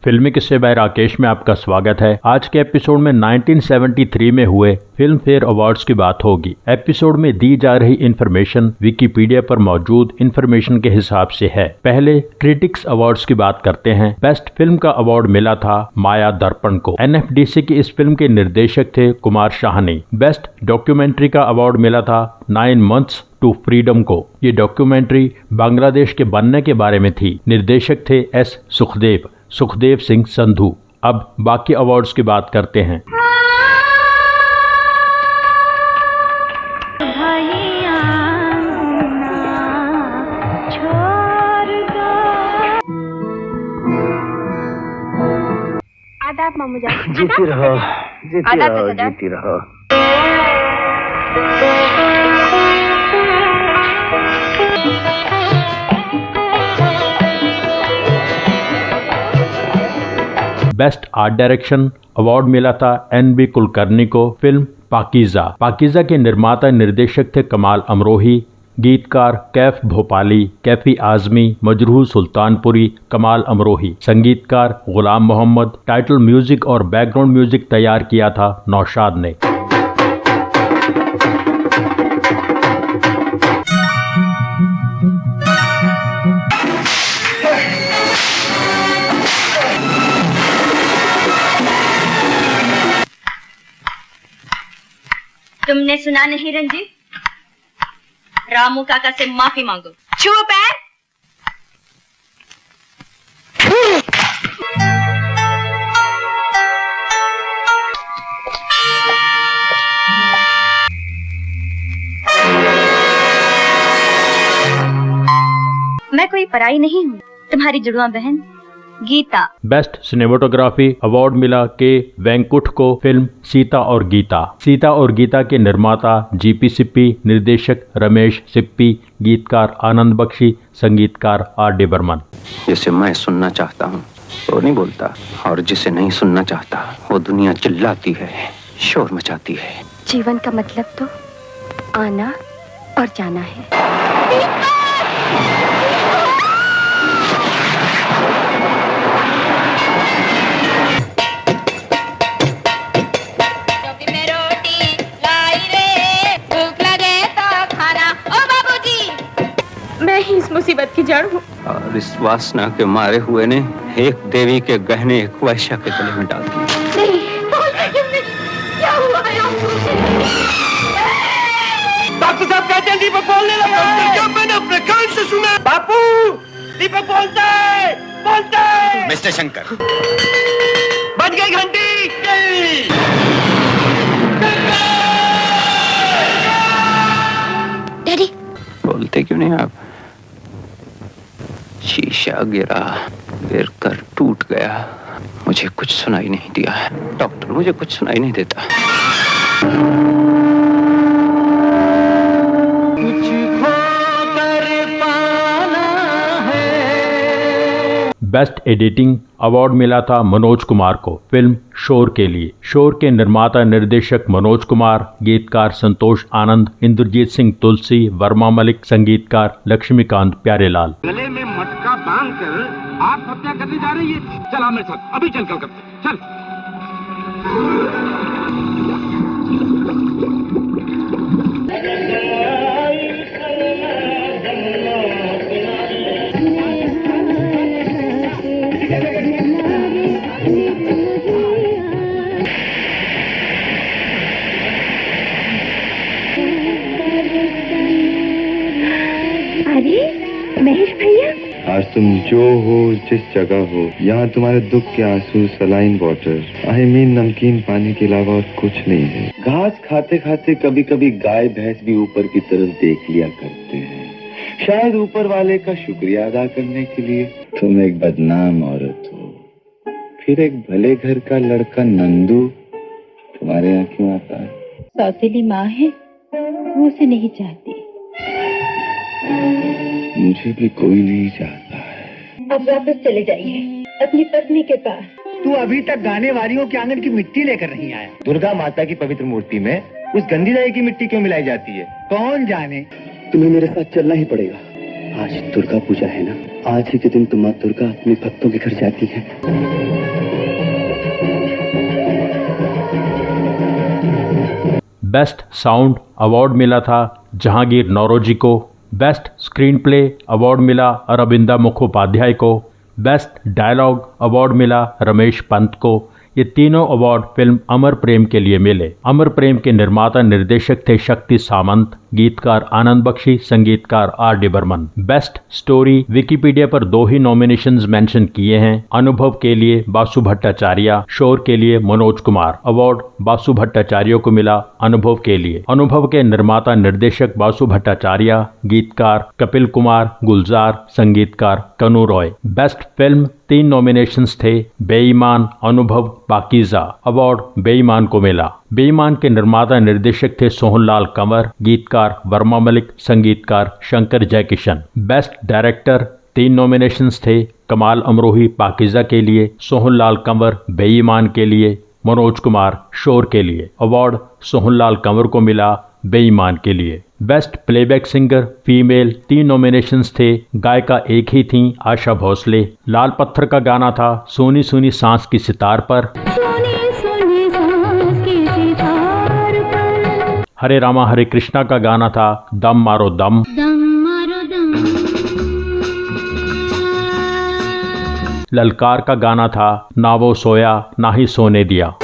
फिल्मी किस्से बाय राकेश में आपका स्वागत है। आज के एपिसोड में 1973 में हुए फिल्म फेयर अवार्ड्स की बात होगी। एपिसोड में दी जा रही इन्फॉर्मेशन विकिपीडिया पर मौजूद इन्फॉर्मेशन के हिसाब से है। पहले क्रिटिक्स अवार्ड्स की बात करते हैं। बेस्ट फिल्म का अवार्ड मिला था माया दर्पण को। एनएफडीसी की इस फिल्म के निर्देशक थे कुमार शाहनी। बेस्ट डॉक्यूमेंट्री का अवार्ड मिला था 9 मंथ्स टू फ्रीडम को। ये डॉक्यूमेंट्री बांग्लादेश के बनने के बारे में थी। निर्देशक थे एस सुखदेव सिंह संधू। अब बाकी अवार्ड्स की बात करते हैं। आदाब मामू जान। जीती रहो, जीती रहो। बेस्ट आर्ट डायरेक्शन अवार्ड मिला था एन.बी. कुलकर्णी को। फिल्म पाकीज़ा के निर्माता निर्देशक थे कमाल अमरोही। गीतकार कैफ भोपाली, कैफी आजमी, मजरूह सुल्तानपुरी, कमाल अमरोही। संगीतकार गुलाम मोहम्मद। टाइटल म्यूजिक और बैकग्राउंड म्यूजिक तैयार किया था नौशाद ने। तुमने सुना नहीं रंजीत? रामू काका से माफी मांगो। चुप है। मैं कोई पराई नहीं हूँ, तुम्हारी जुड़वा बहन गीता। बेस्ट सिनेमेटोग्राफी अवार्ड मिला के वेंकुट को। फिल्म सीता और गीता के निर्माता जीपी सिप्पी, निर्देशक रमेश सिप्पी, गीतकार आनंद बख्शी, संगीतकार आर.डी. बर्मन। जिसे मैं सुनना चाहता हूँ वो नहीं बोलता, और जिसे नहीं सुनना चाहता वो दुनिया चिल्लाती है, शोर मचाती है। जीवन का मतलब तो आना और जाना है। मैं ही इस मुसीबत की जड़ हूँ। और इस वासना के मारे हुए ने एक देवी के गहने एक वैश्या के गले में डाल दिए। डॉक्टर साहब कहते हैं दीपक बोलने लगा है। क्या मैंने अपने कान से सुना? बापू, दीपक बोलता है। मिस्टर शंकर, बज गई घंटी। डैडी, बोलते क्यों नहीं आप? शीशा गिर कर टूट गया, मुझे कुछ सुनाई नहीं दिया। डॉक्टर, मुझे कुछ सुनाई नहीं देता। बेस्ट एडिटिंग अवार्ड मिला था मनोज कुमार को। फिल्म शोर के लिए। शोर के निर्माता निर्देशक मनोज कुमार, गीतकार संतोष आनंद, इंद्रजीत सिंह तुलसी, वर्मा मलिक, संगीतकार लक्ष्मीकांत प्यारेलाल। गले में मटका बांध कर आत्महत्या करने जा रही है। चल मेरे साथ, अभी चल कलकत्ता चल। अरे महेश भैया, आज तुम जो हो, जिस जगह हो, यहाँ तुम्हारे दुख के आंसू, सलाइन वाटर, नमकीन पानी के अलावा और कुछ नहीं है। घास खाते खाते कभी कभी गाय भैंस भी ऊपर की तरफ देख लिया करते हैं, शायद ऊपर वाले का शुक्रिया अदा करने के लिए। तुम एक बदनाम औरत हो, फिर एक भले घर का लड़का नंदू तुम्हारे यहाँ क्यों आता है? सौतेली माँ है, वो उसे नहीं चाहती। मुझे भी कोई नहीं चाहता है। अब वापस चले जाइए अपनी पत्नी के पास। तू अभी तक गाने वालियों के आंगन की मिट्टी लेकर नहीं आया। दुर्गा माता की पवित्र मूर्ति में उस गंदी जगह की मिट्टी क्यों मिलाई जाती है? कौन जाने। तुम्हें मेरे साथ चलना ही पड़ेगा। आज दुर्गा पूजा है ना, आज ही के दिन तो माँ दुर्गा अपने भक्तों के घर जाती है। बेस्ट साउंड अवार्ड मिला था जहांगीर नौरोजी को। बेस्ट स्क्रीन प्ले अवार्ड मिला अरविंदा मुखोपाध्याय को। बेस्ट डायलॉग अवार्ड मिला रमेश पंत को। ये तीनों अवार्ड फिल्म अमर प्रेम के लिए मिले। अमर प्रेम के निर्माता निर्देशक थे शक्ति सामंत, गीतकार आनंद बख्शी, संगीतकार R.D. Burman. Best story Wikipedia पर 2 ही नॉमिनेशंस मेंशन किए हैं। अनुभव के लिए बासु भट्टाचार्य, शोर के लिए मनोज कुमार। अवार्ड बासु भट्टाचार्य को मिला अनुभव के लिए। अनुभव के निर्माता निर्देशक बासु भट्टाचार्य, गीतकार कपिल कुमार, गुलजार, संगीतकार कनु रॉय। बेस्ट फिल्म 3 नॉमिनेशंस थे, बेईमान, अनुभव, पाकीज़ा। अवार्ड बेईमान को मिला। बेईमान के निर्माता निर्देशक थे सोहनलाल कंवर, गीतकार वर्मा मलिक, संगीतकार Shankar Jaikishan. Best director 3 nominations थे, कमाल अमरोही पाकीज़ा के लिए, सोहनलाल कंवर बेईमान के लिए, मनोज कुमार शोर के लिए। अवार्ड सोहनलाल कंवर को मिला बेईमान के लिए। Best playback singer female 3 nominations थे, गायिका एक ही थीं, आशा भोसले। लाल पत्थर का गाना था सोनी सोनी सांस की सितार पर। हरे रामा हरे कृष्णा का गाना था दम मारो दम। ललकार का गाना था ना वो सोया ना ही सोने दिया।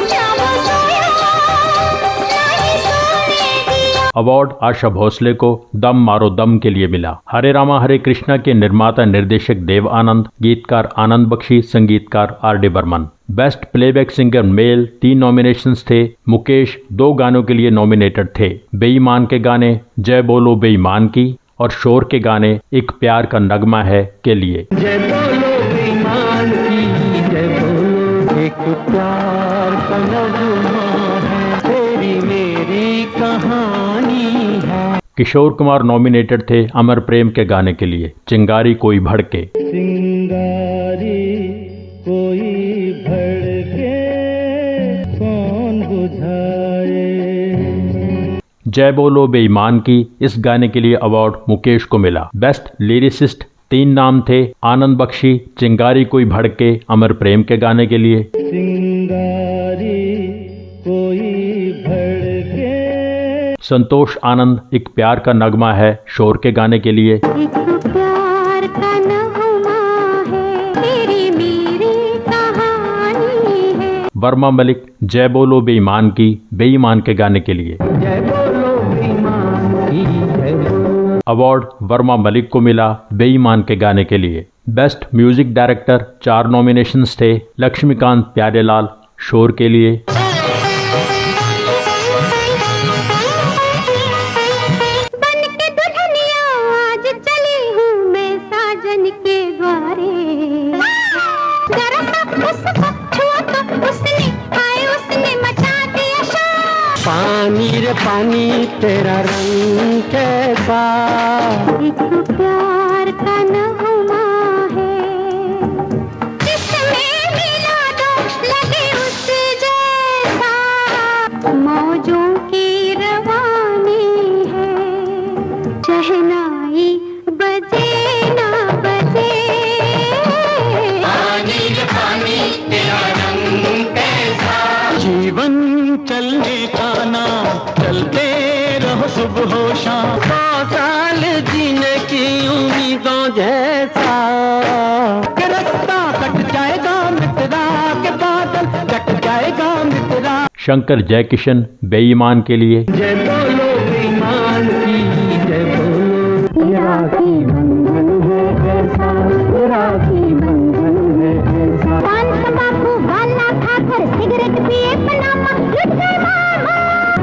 अवार्ड आशा भोसले को दम मारो दम के लिए मिला। हरे रामा हरे कृष्णा के निर्माता निर्देशक देव आनंद, गीतकार आनंद बख्शी, संगीतकार R.D. Burman. Best playback singer male 3 nominations थे, मुकेश 2 गानों के लिए नॉमिनेटेड थे, बेईमान के गाने जय बोलो बेईमान की और शोर के गाने एक प्यार का नगमा है के लिए। जय बोलो बेईमान की, जय बोलो एक प्यार का नगमा है, तेरी मेरी कहानी है। किशोर कुमार नॉमिनेटेड थे अमर प्रेम के गाने के लिए, चिंगारी कोई भड़के। चिंगारी कोई भड़के कौन बुझाए। जय बोलो बेईमान की इस गाने के लिए अवार्ड मुकेश को मिला। बेस्ट लिरिसिस्ट 3 नाम थे, आनंद बख्शी चिंगारी कोई भड़के अमर प्रेम के गाने के लिए। चिंगारी कोई भड़के। संतोष आनंद एक प्यार का नगमा है शोर के गाने के लिए। प्यार का नगमा है, तेरी मेरी कहानी है। वर्मा मलिक जय बोलो बेईमान की बेईमान के गाने के लिए। जय बोलो बेईमान की, जय बोलो। अवार्ड वर्मा मलिक को मिला बेईमान के गाने के लिए। बेस्ट म्यूजिक डायरेक्टर 4 नॉमिनेशंस थे, लक्ष्मीकांत प्यारेलाल शोर के लिए। पानी रे पानी तेरा रंग कैसा, एक प्यार का नगमा है, जिसमें मिला दो लगे उस जैसा, मौजों की रवानी है, शहनाई बजे ना बजे। पानी रे पानी तेरा रंग कैसा, जीवन चलने का नाम, चलते रहो सुबह हो शाम, 100 साल जीने की उम्मीदों जैसा, कि रास्ता कट जाएगा मित्रा के बादल कट जाएगा मित्रा। शंकर जयकिशन बेईमान के लिए। जय बोलो बेईमान की, जय बोलो। राखी बंधन है ऐसा, राखी बंधन है ऐसा। पान तंबाकू वाला खाकर सिगरेट पिए पनामा लुट गए मामा।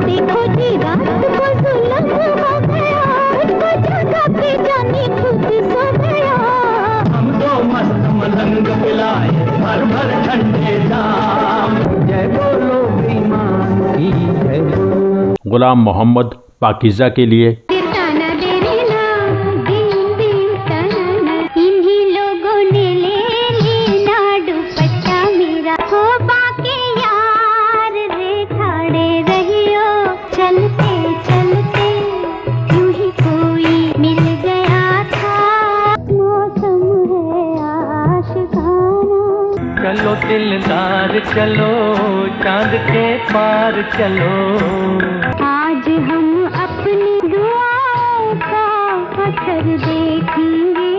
देखो जी रात को जुल्म हो गया, उसको जगह पे जाने खुद सो गया। हम तो मस्त मलंग पिलाए भर भर ठंडे जाम। जय बोलो बेईमान की, जय बोलो। गुलाम मोहम्मद पाकीज़ा के लिए। इन्हीं लोगों ने ले लेना दुपट्टा मेरा, हो बाके यार रे खड़े रहियो, चलते चलते यूं ही कोई मिल गया था, अनुसार चलो, चांद के पार चलो। आज हम अपनी दुआओं का असर देखेंगे।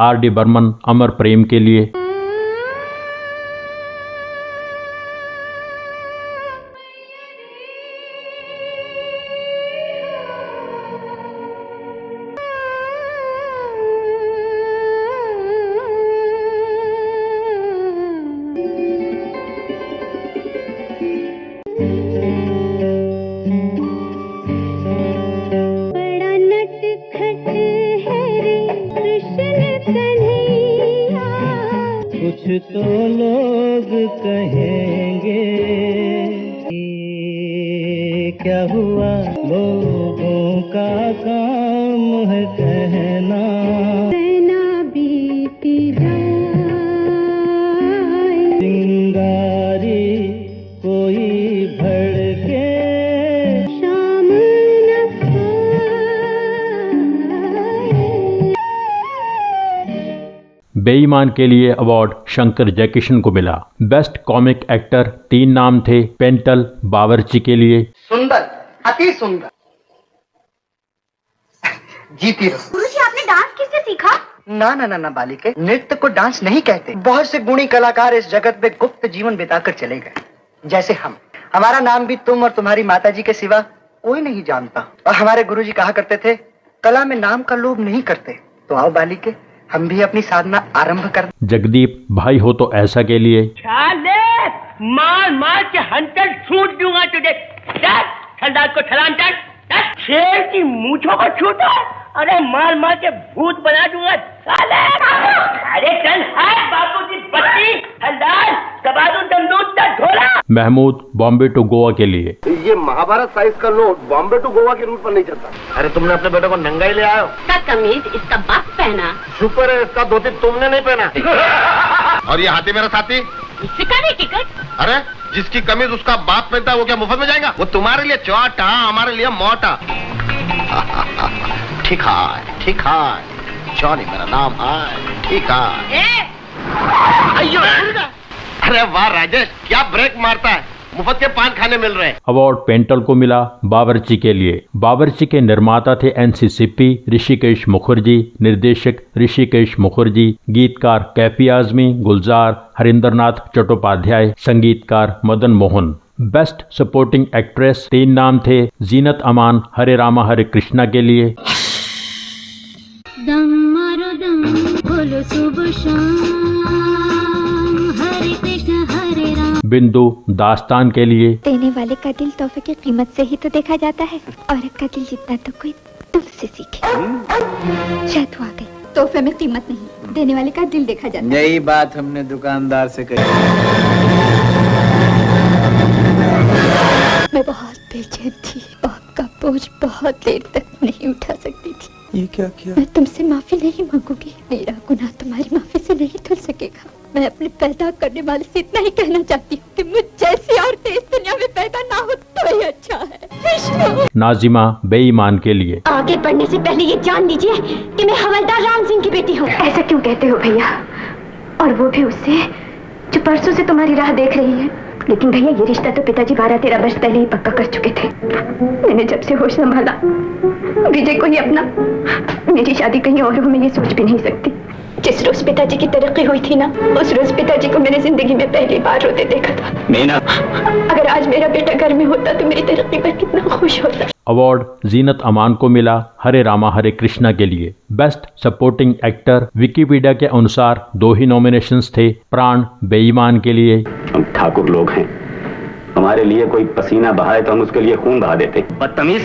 R.D. बर्मन अमर प्रेम के लिए। कुछ तो लोग कहेंगे ये क्या हुआ, लोगों का काम है कहना। बीती जाए चिंगारी कोई भड़के, शाम न बेईमान के लिए अवार्ड शंकर जयकिशन को मिला। बेस्ट कॉमिक एक्टर 3 नाम थे। पेंटल बावर्ची के लिए। सुंदर, अति सुंदर। जीती रहो। गुरुजी, आपने डांस किससे सीखा? ना ना ना ना बालिके, नृत्य को डांस नहीं कहते। बहुत से गुणी कलाकार इस जगत में गुप्त जीवन बिताकर चले गए, जैसे हम। हमारा नाम भी तुम और तुम्हारी माताजी के सिवा कोई नहीं जानता। और हमारे गुरुजी कहा करते थे, कला में नाम का लोभ नहीं करते। तो आओ बालिके, हम भी अपनी साधना आरंभ कर। जगदीप भाई हो तो ऐसा के लिए। मार मार के हंटर छूट दूंगा तुझे। सरदार को सलाम कर। शेर की मूंछों को छूटा, अरे मार मार के भूत बना दूंगा साले। अरे चल हाय बापूजी बत्ती, सरदार दबा दूं दमदूत का झोला। महमूद बॉम्बे टू गोवा के लिए। ये महाभारत साइज का नोट बॉम्बे टू गोवा के रूट पर नहीं चलता। अरे तुमने अपने बेटे को नंगा ही ले आयो। इसका कमीज इसका बाप पहना। शुक्र है इसका धोती तुमने नहीं पहना। और ये हाथी मेरा साथी, इसका नहीं टिकट। अरे जिसकी कमीज उसका बाप पहनता है वो क्या मुफ्त में जाएगा? वो तुम्हारे लिए चौटा, हमारे लिए मोटा। ठीक है, ठीक है, जॉनी मेरा नाम है। ठीक है। अरे वाह राजेश, क्या ब्रेक मारता है। मुफ्त के पान खाने मिल रहे हैं। अवार्ड पेंटल को मिला बावर्ची के लिए। बावर्ची के निर्माता थे NC सिप्पी, ऋषिकेश मुखर्जी, निर्देशक ऋषिकेश मुखर्जी, गीतकार कैफी आजमी, गुलजार, हरिंद्रनाथ चट्टोपाध्याय, संगीतकार Madan Mohan. Best supporting actress 3 नाम थे। जीनत अमान हरे रामा हरे कृष्णा के लिए। दम मारो दम बोलो सुबह शाम, हरे कृष्ण हरे राम। बिंदु दास्तान के लिए। देने वाले का दिल तोहफे की कीमत से ही तो देखा जाता है। औरत का दिल जितना तो कोई दिल से सीखे। जादू आ गई। तोहफे में कीमत नहीं, देने वाले का दिल देखा जाता है। यही बात हमने दुकानदार से कही। मैं बहुत बेचैन थी, आपका बोझ बहुत देर तक नहीं उठा सकती थी। ये क्या किया? मैं तुमसे माफी नहीं मांगूंगी। मेरा गुनाह तुम्हारी माफी से नहीं धुल सकेगा। मैं अपने पैदा करने वाले से इतना ही कहना चाहती हूँ कि मुझ जैसी औरतें इस दुनिया में पैदा ना हो तो ही अच्छा है। विष्णु। नाजिमा बेईमान के लिए। आगे बढ़ने से पहले ये जान लीजिए कि मैं हवलदार राम सिंह की बेटी हूँ। ऐसा क्यों कहते हो भैया? और वो भी उससे जो परसों से तुम्हारी राह देख रही है। लेकिन भैया ये रिश्ता तो पिताजी 12-13 वर्ष पहले ही पक्का कर चुके थे। मैंने जब से होश संभाला विजय को ही अपना, मेरी शादी कहीं और हो मैं ये सोच भी नहीं सकती। जिस रोज पिताजी की तरक्की हुई थी ना, उस रोज पिताजी को मैंने जिंदगी में पहली बार रोते देखा था। मीना, अगर आज मेरा बेटा घर में होता तो मेरी तरक्की पर कितना खुश होता। अवार्ड जीनत अमान को मिला हरे रामा हरे कृष्णा के लिए। बेस्ट सपोर्टिंग एक्टर विकिपीडिया के अनुसार 2 ही नॉमिनेशंस थे। प्राण बेईमान के लिए। हम ठाकुर लोग हैं, हमारे लिए कोई पसीना बहाए तो हम उसके लिए खून बहा देते। बदतमीज,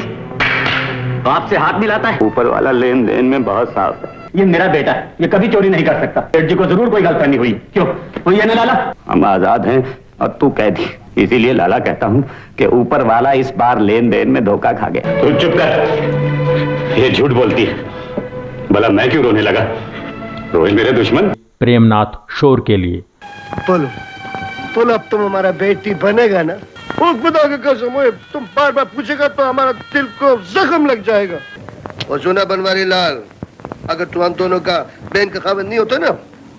बाप से हाथ मिलाता है। ऊपर वाला लेन देन में बहुत साफ है। ये मेरा बेटा है, ये कभी चोरी नहीं कर सकता। सेठ जी को जरूर कोई गलतफहमी हुई। क्यों हुई है ना लाला? हम आजाद हैं और तू कैदी, इसीलिए लाला कहता हूँ कि ऊपर वाला इस बार लेन देन में धोखा खा गया। तू चुप कर, ये झूठ बोलती है। भला मैं क्यों रोने लगा? रोए मेरे दुश्मन। प्रेमनाथ शोर के लिए। बोलो बोलो, अब तुम हमारा बेटी बनेगा ना? ओ खुदा की कसम, तुम बार बार पूछेगा तो हमारा दिल को जख्म लग जाएगा। और सुना बनवारी लाल, अगर तुम हम दोनों का बहन का खावन नहीं होता ना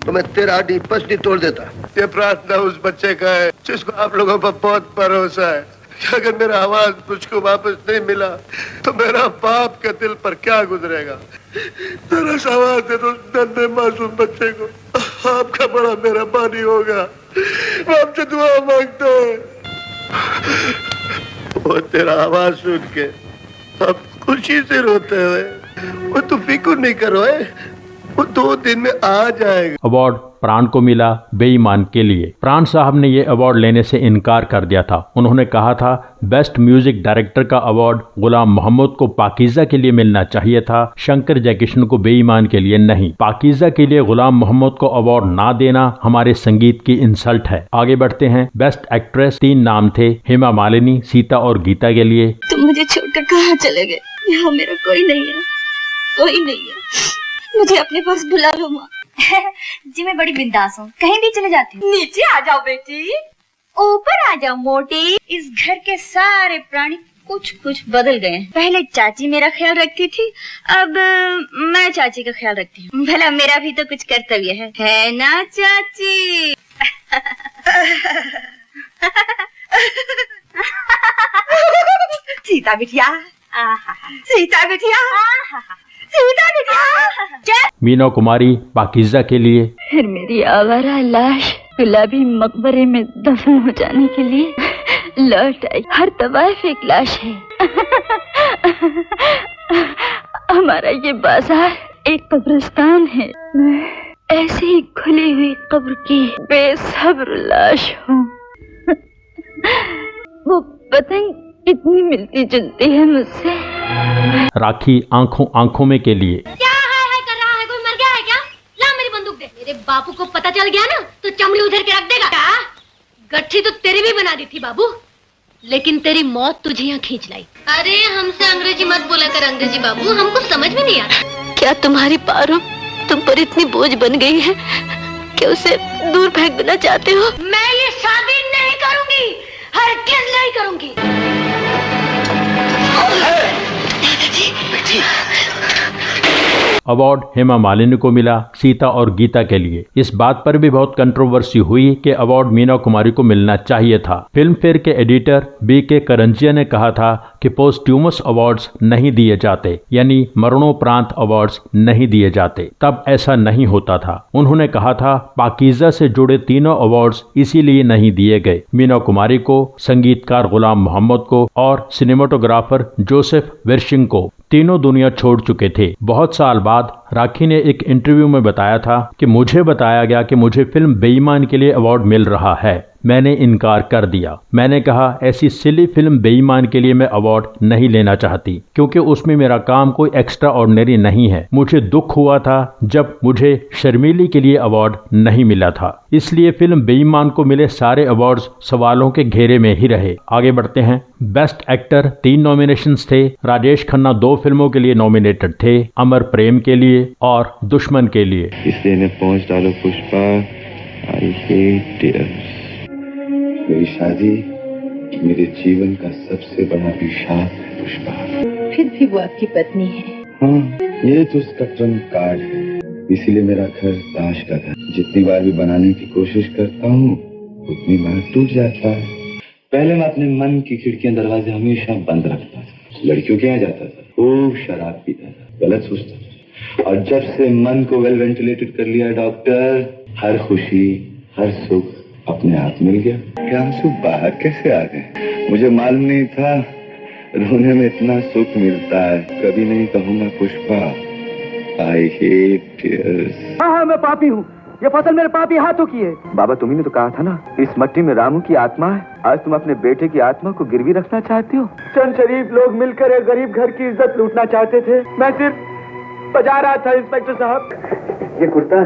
तो मैं तेरा हड्डी पसली तोड़ देता। ये प्रार्थना उस बच्चे का है जिसको आप लोगों पर बहुत भरोसा है। अगर मेरा आवाज मुझको वापस नहीं मिला तो मेरा बाप के दिल पर क्या गुजरेगा। जरा सा आवाज दे दो नन्हे मासूम बच्चे को, आपका बड़ा मेहरबानी होगा। आपसे दुआ मांगता है। वो तेरा आवाज सुन के अब खुशी से रोते हुए वो तू फिक्र नहीं करो है, वो 2 दिन में आ जाएगा। अवार्ड प्राण को मिला बेईमान के लिए। प्राण साहब ने ये अवार्ड लेने से इनकार कर दिया था। उन्होंने कहा था बेस्ट म्यूजिक डायरेक्टर का अवार्ड गुलाम मोहम्मद को पाकीज़ा के लिए मिलना चाहिए था, शंकर जयकिशन को बेईमान के लिए नहीं। पाकीज़ा के लिए गुलाम मोहम्मद को अवार्ड ना देना हमारे संगीत की इंसल्ट है। आगे बढ़ते हैं। बेस्ट एक्ट्रेस 3 नाम थे, हेमा मालिनी, सीता और गीता के लिए। तुम मुझे छोड़कर कहाँ चले गए? यहाँ मेरा कोई नहीं है, कोई नहीं है। मुझे अपने पास बुला लो माँ। जी मैं बड़ी बिंदास हूँ, कहीं भी चले जाती हूँ। नीचे आ जाओ बेटी, ऊपर आ जाओ मोटी। इस घर के सारे प्राणी कुछ बदल गए हैं। पहले चाची मेरा ख्याल रखती थी, अब मैं चाची का ख्याल रखती हूँ। भला मेरा भी तो कुछ कर्तव्य है ना चाची? सीता बिटिया, सीता बिटिया, सीता बिटिया। मीना कुमारी पाकीज़ा के लिए। फिर मेरी आवारा लाश गुलाबी मकबरे में दफन हो जाने के लिए लौट आई। हर तवाइफ एक लाश है। हमारा ये बाजार एक कब्रिस्तान है। मैं ऐसी ही खुली हुई कब्र की बेसब्र लाश हूँ। वो पतंग कितनी मिलती जुलती है मुझसे। राखी आंखों में के लिए। क्या है कर रहा है? कोई मर गया है क्या? ला मेरी बंदूक दे। मेरे बापू को पता चल गया ना तो चमड़ी उधर के रख देगा। क्या गट्ठी तो तेरी भी बना दी थी बाबू, लेकिन तेरी मौत तुझे यहाँ खींच लाई। अरे हमसे अंग्रेजी मत बोला कर अंग्रेजी बाबू, हमको समझ में नहीं आता। क्या तुम्हारी पारो तुम पर इतनी बोझ बन गई है कि उसे दूर फेंक देना चाहते हो? मैं ये शादी नहीं करूंगी, हरगिज़ नहीं करूंगी। अवार्ड हेमा मालिनी को मिला सीता और गीता के लिए। इस बात पर भी बहुत कंट्रोवर्सी हुई कि अवार्ड मीना कुमारी को मिलना चाहिए था। फिल्म फेयर के एडिटर BK करंजिया ने कहा था कि पोस्ट्यूमस अवार्ड्स नहीं दिए जाते, यानी मरणोपरांत अवार्ड्स नहीं दिए जाते। तब ऐसा नहीं होता था। उन्होंने कहा था पाकीज़ा से जुड़े तीनों अवार्ड्स इसीलिए नहीं दिए गए, मीना कुमारी को, संगीतकार गुलाम मोहम्मद को और सिनेमाटोग्राफर जोसेफ वेर्शिंग को। तीनों दुनिया छोड़ चुके थे। बहुत साल बाद राखी ने एक इंटरव्यू में बताया था कि मुझे बताया गया कि मुझे फिल्म बेईमान के लिए अवार्ड मिल रहा है। मैंने इनकार कर दिया। मैंने कहा ऐसी सिली फिल्म बेईमान के लिए मैं अवार्ड नहीं लेना चाहती, क्योंकि उसमें मेरा काम कोई एक्स्ट्रा ऑर्डिनरी नहीं है। मुझे दुख हुआ था जब मुझे शर्मीली के लिए अवार्ड नहीं मिला था। इसलिए फिल्म बेईमान को मिले सारे अवार्ड्स सवालों के घेरे में ही रहे। आगे बढ़ते हैं। बेस्ट एक्टर 3 नॉमिनेशंस थे। राजेश खन्ना 2 फिल्मों के लिए नॉमिनेटेड थे, अमर प्रेम के लिए और दुश्मन के लिए। इसलिए इन्हें पहुंच डालो पुष्पा, आई हेट टीयर्स। मेरी शादी मेरे जीवन का सबसे बड़ा अभिशाप है पुष्पा। फिर भी वो आपकी पत्नी है। हाँ, ये तो उसका ट्रम्प कार्ड है। इसीलिए मेरा घर ताश का घर, जितनी बार भी बनाने की कोशिश करता हूँ उतनी बार टूट जाता है। पहले मैं अपने मन की खिड़कियां दरवाजे हमेशा बंद रखता था, लड़कियों के यहाँ जाता था, खूब शराब पीता था, गलत सोचता था। और जब से मन को वेल वेंटिलेटेड कर लिया डॉक्टर, हर खुशी हर सुख अपने आप मिल गया। क्या आंसू बाहर कैसे आ गए मुझे मालूम नहीं था। रोने में इतना सुख मिलता है। कभी नहीं कहूँगा पुष्पा, आई हेट टीयर्स। हाँ, मैं पापी हूँ। ये फसल मेरे पापी हाथों की है। बाबा तुम्ही ने तो कहा था ना, इस मट्टी में रामू की आत्मा है। आज तुम अपने बेटे की आत्मा को गिरवी रखना चाहते हो। चंद शरीफ लोग मिलकर एक गरीब घर की इज्जत लूटना चाहते थे। मैं सिर्फ बजा रहा था। इंस्पेक्टर साहब, ये कुर्ता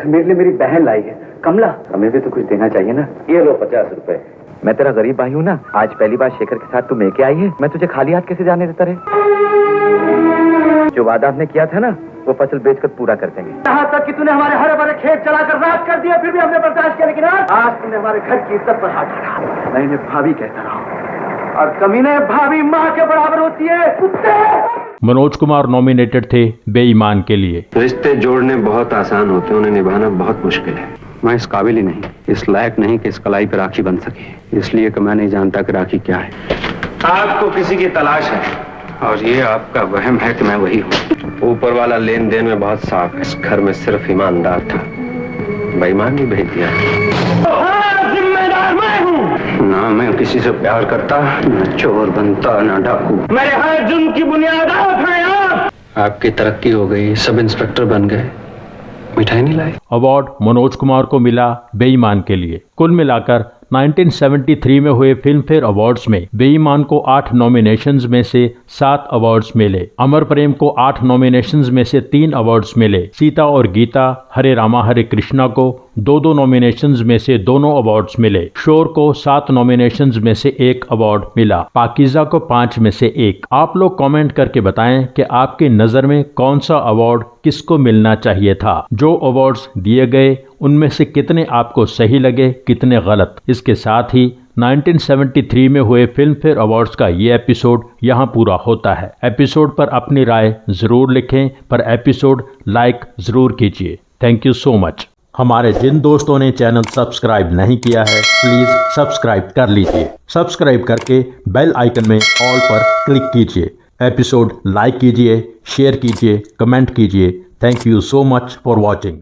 मेरे लिए मेरी बहन लाई है, कमला। हमें भी तो कुछ देना चाहिए ना। ये लो 50 रुपए। मैं तेरा गरीब भाई हूँ ना। आज पहली बार शेखर के साथ तू लेके आई है, मैं तुझे खाली हाथ कैसे जाने देता रहे। जो वादा आपने किया था ना, वो फसल बेचकर पूरा कर देंगे। यहाँ तक कि तूने हमारे हरे भरे खेत चलाकर राख कर दिया, फिर भी हमने बर्दाश्त किया। लेकिन आज तूने हमारे घर की इज्जत पर हाथ रखा। मैं इन्हें भाभी कहता रहा हूँ। और कमीने भाभी माँ के बराबर होती है, कुत्ते। मनोज कुमार नॉमिनेटेड थे बेईमान के लिए। रिश्ते जोड़ने बहुत आसान होते हैं, उन्हें निभाना बहुत मुश्किल है। मैं इस काबिल ही नहीं, इस लायक नहीं कि इस कलाई पर राखी बन सके, इसलिए कि मैं नहीं जानता कि राखी क्या है। आपको किसी की तलाश है और ये आपका वहम है कि मैं वही हूँ। ऊपर वाला लेन देन में बहुत साफ है। इस घर में सिर्फ ईमानदार था, बेईमान भी भेज दिया। जिम्मेदार मैं हूँ ना, मैं किसी से प्यार करता, न चोर बनता, न डाकू। मेरे हर जुर्म की बुनियाद आप हैं। आपकी तरक्की हो गई, सब इंस्पेक्टर बन गए, मिठाई नहीं लाई। अवार्ड मनोज कुमार को मिला बेईमान के लिए। कुल मिलाकर 1973 में हुए फिल्म फेयर अवार्ड्स में बेईमान को 8 नॉमिनेशंस में से 7 अवार्ड्स मिले। अमर प्रेम को 8 नॉमिनेशंस में से 3 अवार्ड्स मिले। सीता और गीता, हरे रामा हरे कृष्णा को 2-2 नॉमिनेशंस में से दोनों अवार्ड्स मिले। शोर को 7 नॉमिनेशंस में से 1 अवार्ड मिला। पाकीज़ा को 5 में से 1। आप लोग कमेंट करके बताएं कि आपकी नजर में कौन सा अवार्ड किसको मिलना चाहिए था। जो अवार्ड्स दिए गए उनमें से कितने आपको सही लगे, कितने गलत। इसके साथ ही 1973 में हुए फिल्म फेयर अवार्ड्स का ये एपिसोड यहाँ पूरा होता है। एपिसोड पर अपनी राय जरूर लिखें, पर एपिसोड लाइक जरूर कीजिए। Thank you so much. हमारे जिन दोस्तों ने चैनल सब्सक्राइब नहीं किया है, प्लीज सब्सक्राइब कर लीजिए। सब्सक्राइब करके बेल आइकन में ऑल पर क्लिक कीजिए। एपिसोड लाइक कीजिए, शेयर कीजिए, कमेंट कीजिए। Thank you so much for watching.